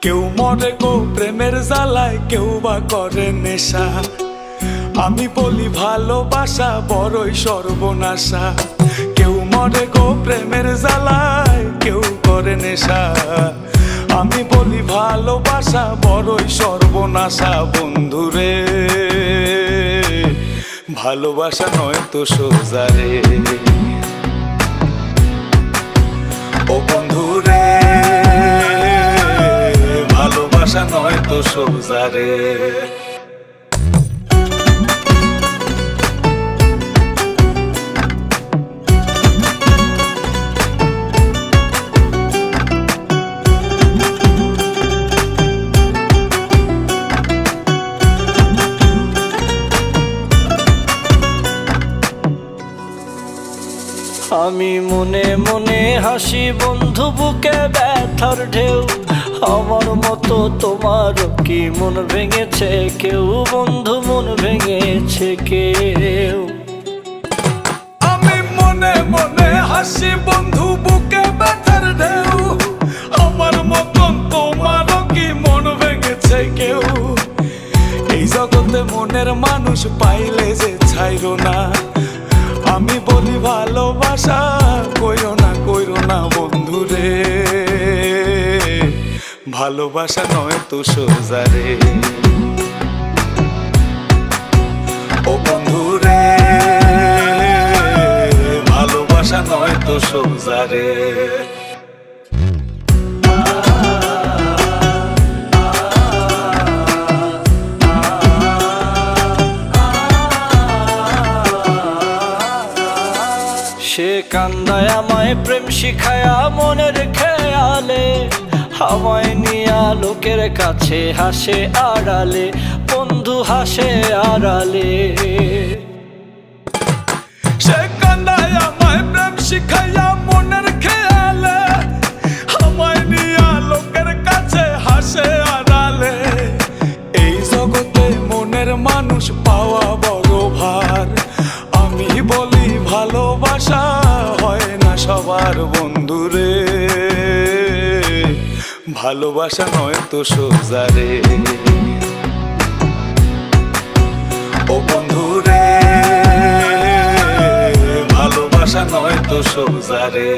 কেউ মরে গো প্রেমের জ্বালায়, কেউ বা করে নেশা। আমি বলি ভালোবাসা বড়ই সর্বনাশা। কেউ মরে গো প্রেমের জ্বালায়, কেউ করে নেশা। আমি বলি ভালোবাসা বড়ই সর্বনাশা। বন্ধুরে ভালোবাসা নয় তো সোজা রে। ও বন্ধুরে ভালোবাসা নয় তো সোজা রে। আমি মনে মনে হাসি বন্ধু, বুকে ব্যথার ঢেউ। আমার মতো তোমারও কি মন ভেঙেছে কেউ? বন্ধু মন ভেঙেছে কেউ? আমি মনে মনে হাসি বন্ধু, বুকে ব্যথার ঢেউ। আমার মতন তোমারও কি মন ভেঙেছে কেউ? এই জগতে মনের মানুষ পাইলে যে ছাইরো না। আমি বলি ভালোবাসা কইরো না বন্ধুরে। ভালোবাসা নয় তো সোজা রে। ও বন্ধুরে ভালোবাসা নয় তো সোজা রে। সে কান্দায় আমায় প্রেম শিখায়া মনের খেয়ালে, আমায় নিয়া লোকের কাছে হাসে আড়ালে। বন্ধু হাসে আড়ালে। সে কান্দায় আমায় প্রেম শিখায়া মনের খেয়ালে, আমায় নিয়া লোকের কাছে হাসে আড়ালে। এই জগতে মনের মানুষ পাওয়া বড় ভার। আমি বলি ভালোবাসা হয় না সবার বন্ধুরে। ভালোবাসা নয় তো সোজা রে। ও বন্ধুরে ভালোবাসা নয় তো সোজা রে।